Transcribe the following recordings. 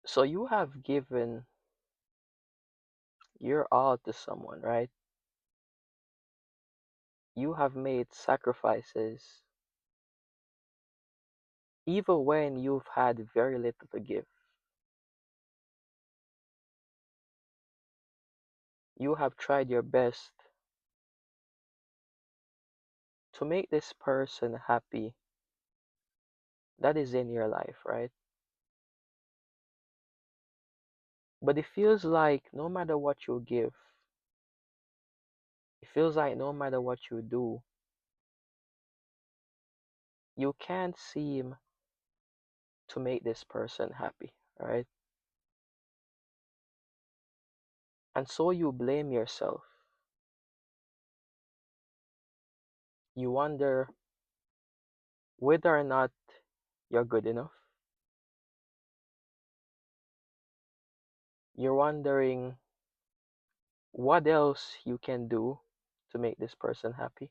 So you have given your all to someone, right? You have made sacrifices even when you've had very little to give. You have tried your best to make this person happy that is in your life, right? But it feels like no matter what you give, it feels like no matter what you do, you can't seem to make this person happy, right? And so you blame yourself. You wonder whether or not you're good enough. You're wondering what else you can do to make this person happy.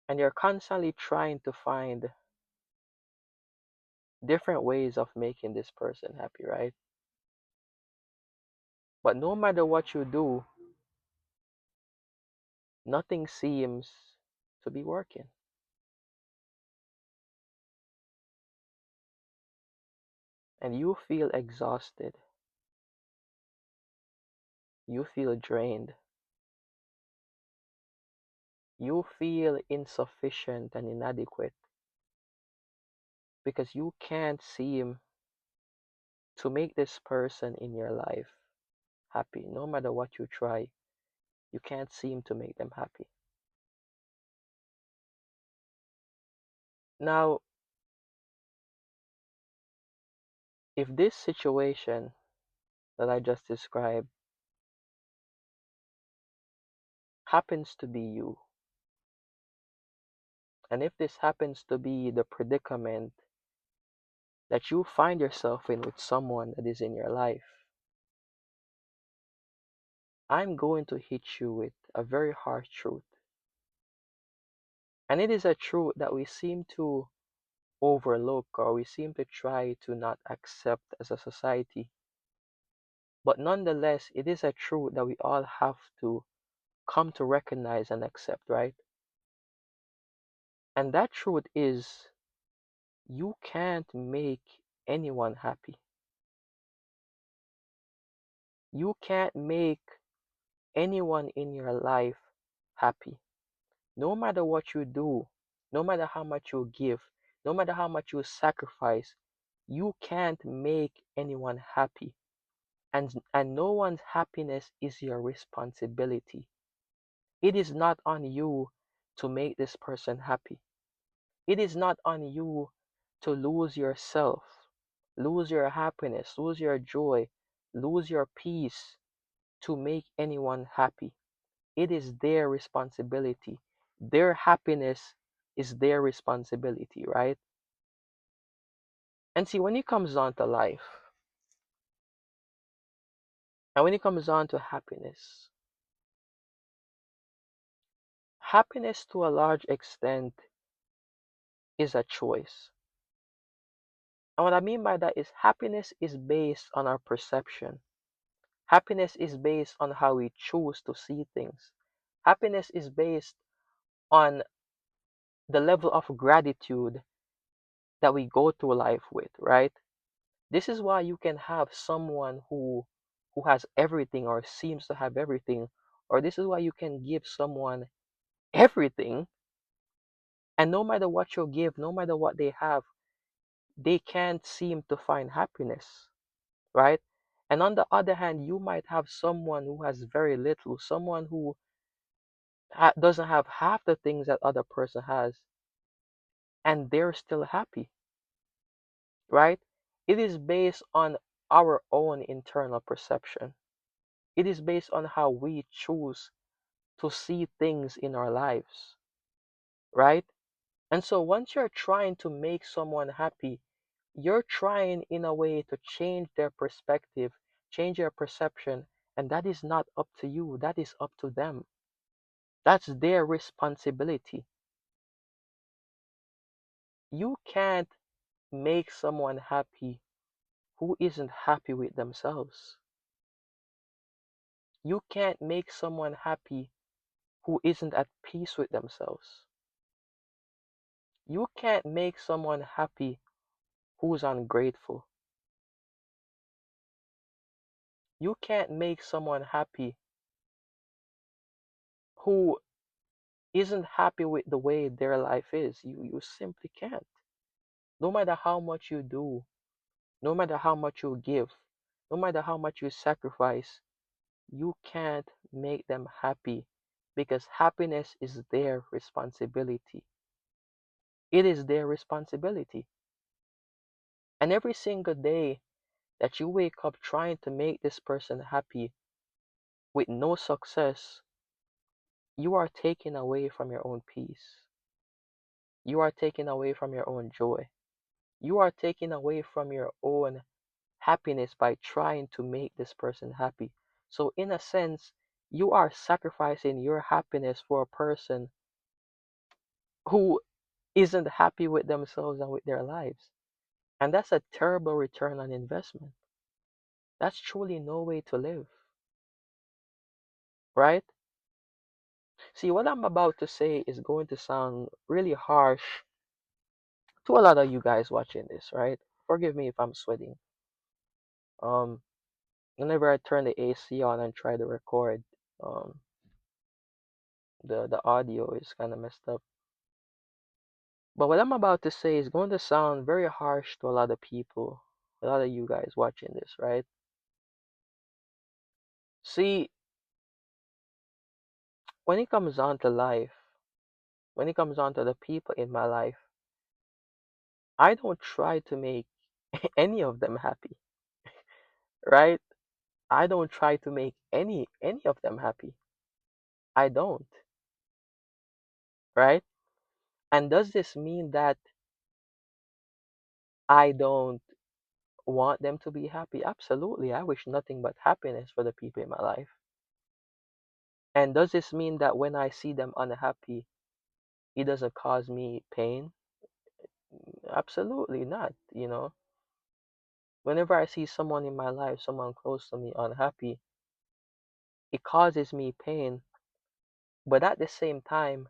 And you're constantly trying to find different ways of making this person happy, right? But no matter what you do, nothing seems to be working. And you feel exhausted. You feel drained. You feel insufficient and inadequate because you can't seem to make this person in your life happy. No matter what you try, you can't seem to make them happy. Now, if this situation that I just described happens to be you, and if this happens to be the predicament that you find yourself in with someone that is in your life, I'm going to hit you with a very harsh truth. And it is a truth that we seem to overlook or we seem to try to not accept as a society. But nonetheless, it is a truth that we all have to come to recognize and accept, right? And that truth is you can't make anyone happy. You can't make anyone in your life happy. No matter what you do, no matter how much you give, no matter how much you sacrifice, you can't make anyone happy. And no one's happiness is your responsibility. It is not on you to make this person happy. It is not on you to lose yourself, lose your happiness, lose your joy, lose your peace to make anyone happy. It is their responsibility. Their happiness is their responsibility, right? And see, when it comes down to life, and when it comes down to happiness, happiness to a large extent is a choice. And what I mean by that is happiness is based on our perception. Happiness is based on how we choose to see things. Happiness is based on the level of gratitude that we go through life with, right? This is why you can have someone who has everything or seems to have everything, or this is why you can give someone everything, and no matter what you give, no matter what they have, they can't seem to find happiness, right? And on the other hand, you might have someone who has very little, someone who doesn't have half the things that other person has, and they're still happy, right? It is based on our own internal perception. It is based on how we choose to see things in our lives, right? And so once you're trying to make someone happy, you're trying in a way to change their perspective, change their perception, and that is not up to you, that is up to them. That's their responsibility. You can't make someone happy who isn't happy with themselves. You can't make someone happy who isn't at peace with themselves. You can't make someone happy who's ungrateful. You can't make someone happy who isn't happy with the way their life is. You simply can't. No matter how much you do, no matter how much you give, no matter how much you sacrifice, you can't make them happy because happiness is their responsibility. It is their responsibility. And every single day that you wake up trying to make this person happy with no success, you are taking away from your own peace. You are taking away from your own joy. You are taking away from your own happiness by trying to make this person happy. So, in a sense, you are sacrificing your happiness for a person who isn't happy with themselves and with their lives. And that's a terrible return on investment. That's truly no way to live, right? See, what I'm about to say is going to sound really harsh to a lot of you guys watching this, right? Forgive me if I'm sweating. Um, Whenever I turn the AC on and try to record, um, the audio is kind of messed up. But what I'm about to say is going to sound very harsh to a lot of people, a lot of you guys watching this, right? See, when it comes on to life, when it comes on to the people in my life, I don't try to make any of them happy, right? I don't try to make any of them happy. I don't, right? And does this mean that I don't want them to be happy? Absolutely. I wish nothing but happiness for the people in my life. And does this mean that when I see them unhappy, it doesn't cause me pain? Absolutely not, you know. Whenever I see someone in my life, someone close to me unhappy, it causes me pain. But at the same time,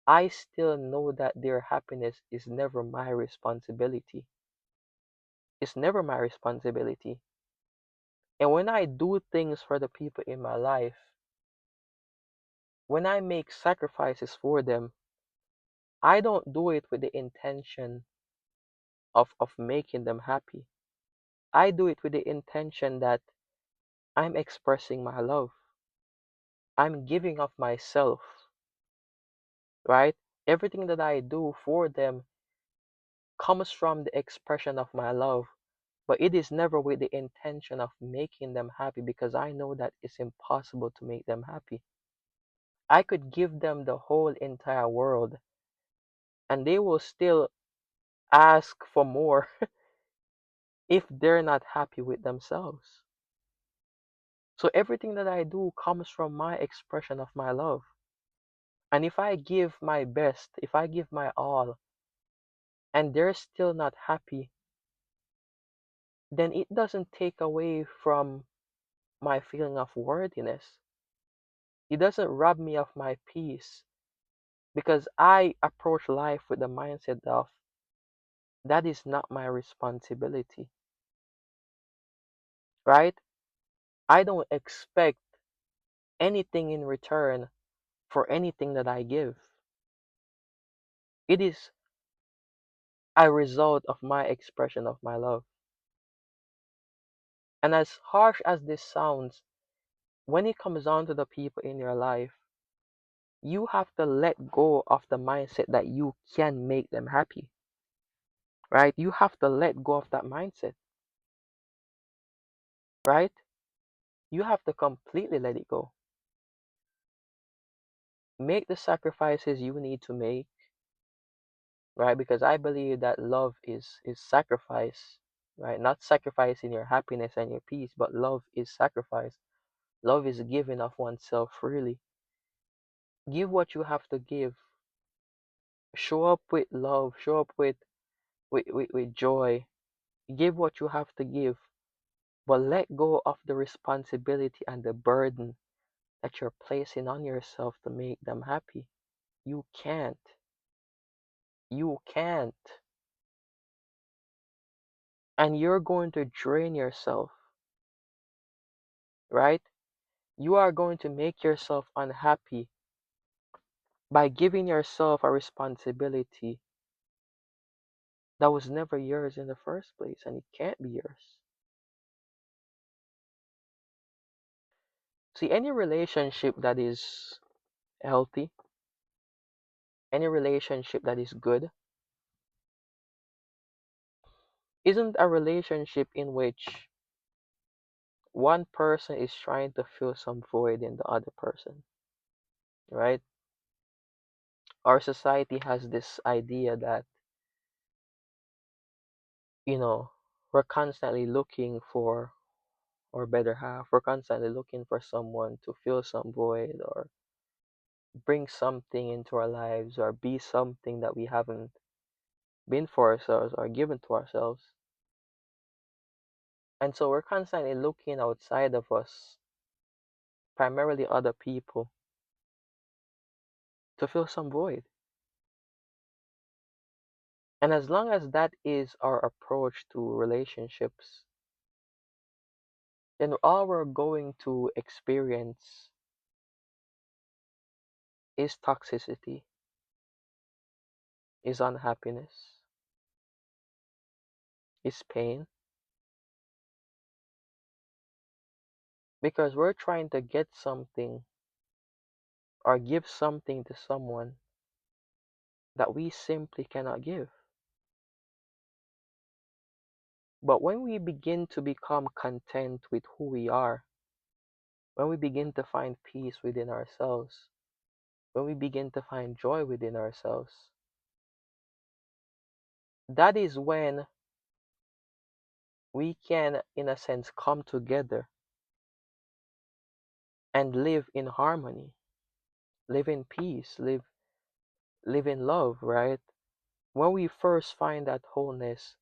I still know that their happiness is never my responsibility. It's never my responsibility. And when I do things for the people in my life, when I make sacrifices for them, I don't do it with the intention of making them happy. I do it with the intention that I'm expressing my love. I'm giving of myself, right? Everything that I do for them comes from the expression of my love, but it is never with the intention of making them happy because I know that it's impossible to make them happy. I could give them the whole entire world and they will still ask for more if they're not happy with themselves. So everything that I do comes from my expression of my love. And if I give my best, if I give my all, and they're still not happy, then it doesn't take away from my feeling of worthiness. It doesn't rob me of my peace because I approach life with the mindset of that is not my responsibility, right? I don't expect anything in return for anything that I give. It is a result of my expression of my love. And as harsh as this sounds, when it comes down to the people in your life, you have to let go of the mindset that you can make them happy, right? You have to let go of that mindset, right? You have to completely let it go. Make the sacrifices you need to make, right? Because I believe that love is sacrifice, right? Not sacrificing your happiness and your peace, but love is sacrifice. Love is giving of oneself freely. Give what you have to give. Show up with love. Show up with with joy. Give what you have to give, but let go of the responsibility and the burden that you're placing on yourself to make them happy. You can't. You can't. And you're going to drain yourself, right? You are going to make yourself unhappy by giving yourself a responsibility that was never yours in the first place, and it can't be yours. See, any relationship that is healthy, any relationship that is good, isn't a relationship in which one person is trying to fill some void in the other person, right? Our society has this idea that, you know, we're constantly looking for our better half. We're constantly looking for someone to fill some void or bring something into our lives or be something that we haven't been for ourselves or given to ourselves. And so we're constantly looking outside of us, primarily other people, to fill some void. And as long as that is our approach to relationships, then all we're going to experience is toxicity, is unhappiness, is pain, because we're trying to get something or give something to someone that we simply cannot give. But when we begin to become content with who we are, when we begin to find peace within ourselves, when we begin to find joy within ourselves, that is when we can, in a sense, come together and live in harmony, live in peace, live in love, right? When we first find that wholeness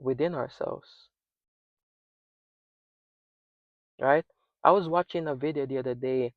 within ourselves, right? I was watching a video the other day,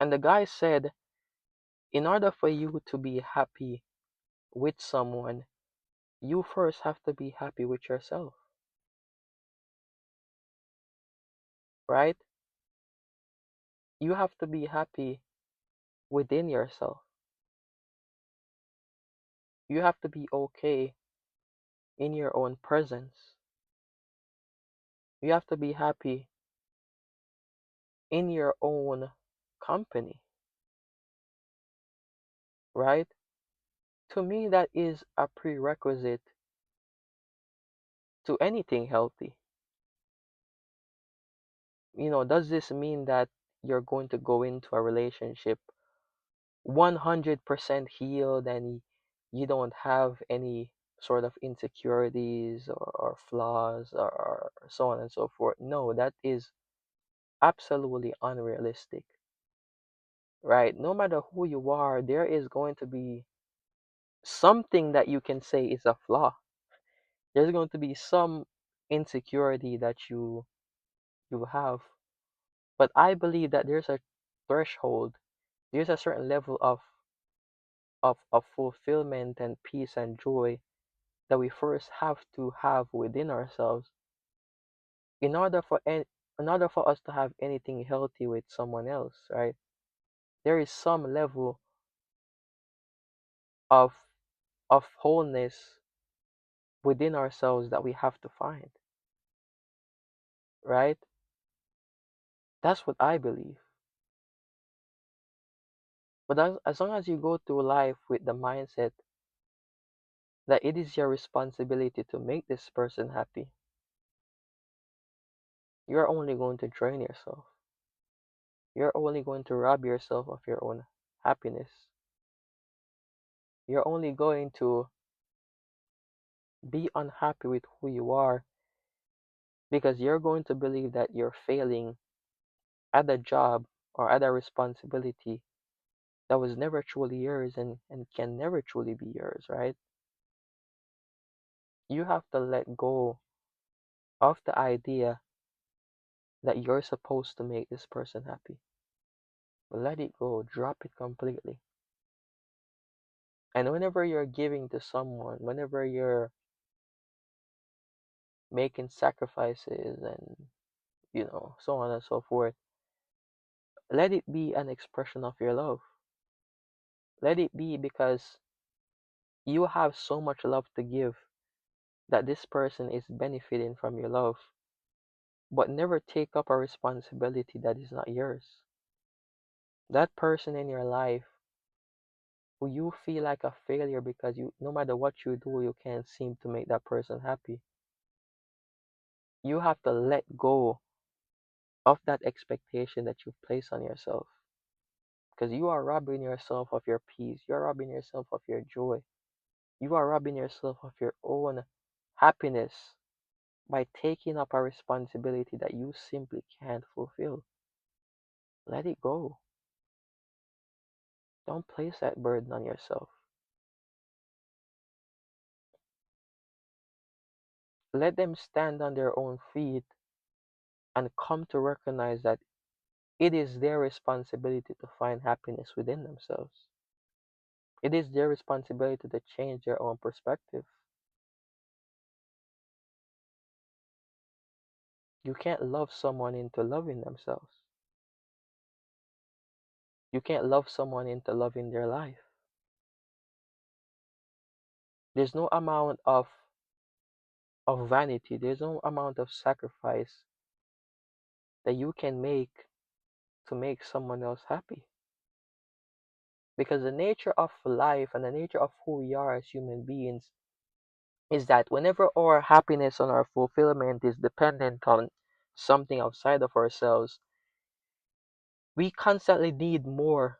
and the guy said, in order for you to be happy with someone, you first have to be happy with yourself, right? You have to be happy within yourself. You have to be okay in your own presence. You have to be happy in your own company, right? To me, that is a prerequisite to anything healthy. Does this mean that you're going to go into a relationship 100% healed and you don't have any sort of insecurities or flaws or so on and so forth? No, that is absolutely unrealistic, right? No matter who you are, there is going to be something that you can say is a flaw. There's going to be some insecurity that you have. But I believe that there's a threshold, there's a certain level of fulfillment and peace and joy that we first have to have within ourselves in order for us to have anything healthy with someone else, right? There is some level of wholeness within ourselves that we have to find, right? That's what I believe. But as long as you go through life with the mindset that it is your responsibility to make this person happy, you're only going to drain yourself. You're only going to rob yourself of your own happiness. You're only going to be unhappy with who you are because you're going to believe that you're failing at a job or at a responsibility that was never truly yours and can never truly be yours, right? You have to let go of the idea that you're supposed to make this person happy. Let it go, drop it completely. And whenever you're giving to someone, whenever you're making sacrifices and, so on and so forth, let it be an expression of your love. Let it be because you have so much love to give that this person is benefiting from your love. But never take up a responsibility that is not yours. That person in your life who you feel like a failure because no matter what you do, you can't seem to make that person happy. You have to let go of that expectation that you place on yourself. Because you are robbing yourself of your peace. You are robbing yourself of your joy. You are robbing yourself of your own happiness by taking up a responsibility that you simply can't fulfill. Let it go. Don't place that burden on yourself. Let them stand on their own feet and come to recognize that it is their responsibility to find happiness within themselves. It is their responsibility to change their own perspective. You can't love someone into loving themselves. You can't love someone into loving their life. There's no amount of vanity, there's no amount of sacrifice that you can make to make someone else happy. Because the nature of life and the nature of who we are as human beings is that whenever our happiness and our fulfillment is dependent on something outside of ourselves, we constantly need more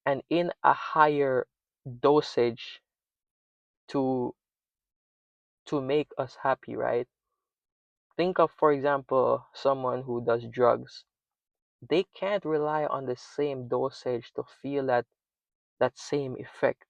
and in a higher dosage to make us happy, right? Think of, for example, someone who does drugs. They can't rely on the same dosage to feel that same effect,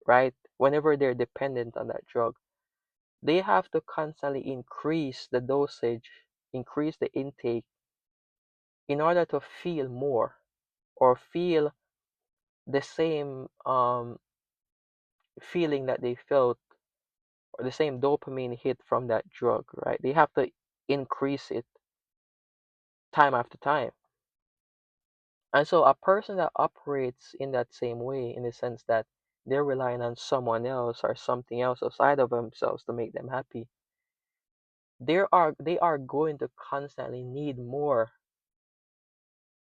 right? Whenever they're dependent on that drug, they have to constantly increase the dosage, increase the intake in order to feel more or feel the same feeling that they felt or the same dopamine hit from that drug, right? They have to increase it time after time. And so a person that operates in that same way, in the sense that they're relying on someone else or something else outside of themselves to make them happy, they are going to constantly need more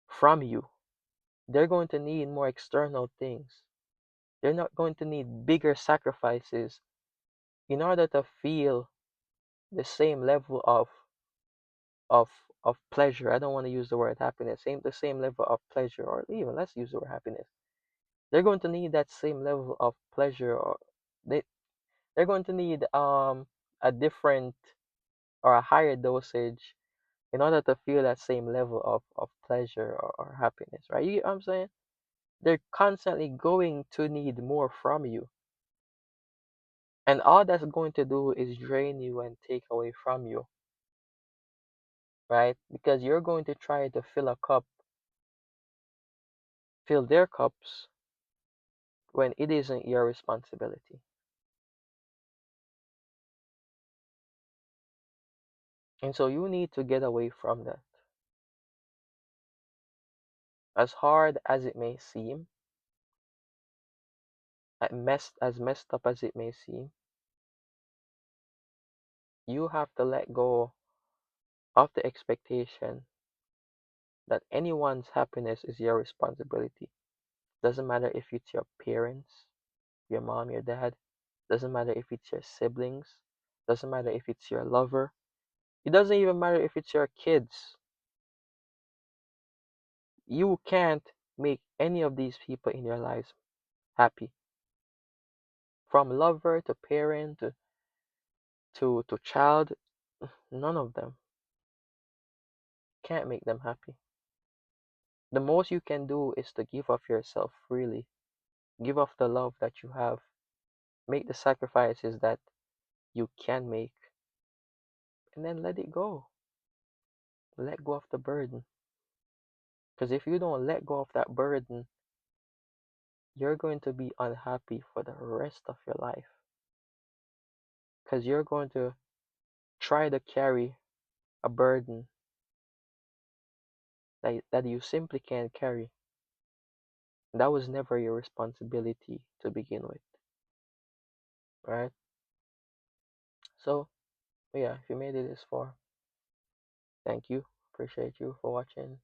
from you. They're going to need more external things. They're not going to need bigger sacrifices in order to feel the same level of of pleasure. I don't want to use the word happiness. The same level of pleasure, or even let's use the word happiness. They're going to need that same level of pleasure, or they they're going to need a different or a higher dosage in order to feel that same level of pleasure or happiness, right? You get what I'm saying? They're constantly going to need more from you. And all that's going to do is drain you and take away from you, right? Because you're going to try to fill a cup, fill their cups when it isn't your responsibility. And so you need to get away from that. As hard as it may seem, as messed up as it may seem, you have to let go of the expectation that anyone's happiness is your responsibility. Doesn't matter if it's your parents, your mom, your dad, doesn't matter if it's your siblings, doesn't matter if it's your lover, it doesn't even matter if it's your kids. You can't make any of these people in your lives happy. From lover to parent to child, none of them can't make them happy. The most you can do is to give of yourself freely. Give of the love that you have. Make the sacrifices that you can make, and then let it go. Let go of the burden. Because if you don't let go of that burden, you're going to be unhappy for the rest of your life. Because you're going to try to carry a burden that you simply can't carry. That was never your responsibility to begin with, right? So, yeah, if you made it this far, thank you. Appreciate you for watching.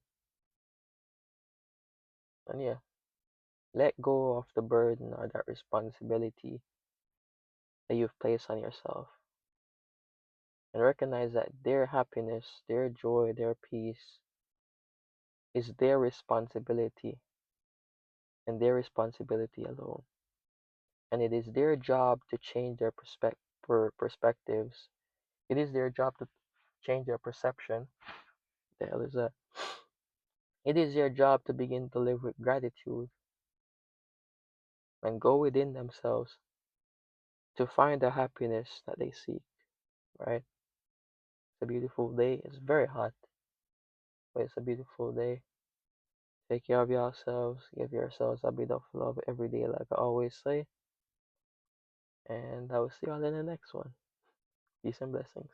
And yeah, let go of the burden or that responsibility that you've placed on yourself. And recognize that their happiness, their joy, their peace is their responsibility and their responsibility alone. And it is their job to change their perspectives. It is their job to change their perception. The hell is that? It is their job to begin to live with gratitude and go within themselves to find the happiness that they seek, right? It's a beautiful day. It's very hot, but it's a beautiful day. Take care of yourselves. Give yourselves a bit of love every day, like I always say. And I will see you all in the next one. Peace and blessings.